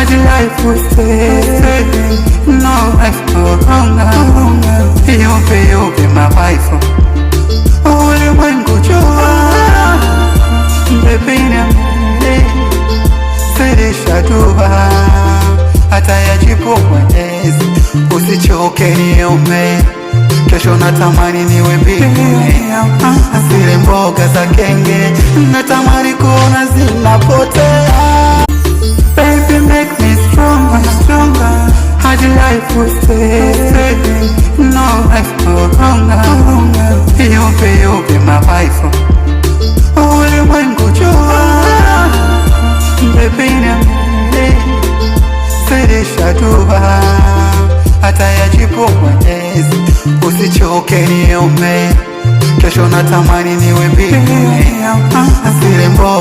hard life will stay. No life no longer. You be my wife. Ulimwengu jua, baby na mimi firisha dua, hata yajibu Mwenyezi. Usichoke niombe, kesho natamani niwe mbinguni. Asile mboga za kenge, natamani kuona zinapotea. Baby make me stronger, hard life will stay. No life no longer. You be my wife. Ulimwengu jua, baby na mimi firisha dua, hata yajibu Mwenyezi. Usichoke niombe, kesho natamani niwe mbinguni. Asile mboga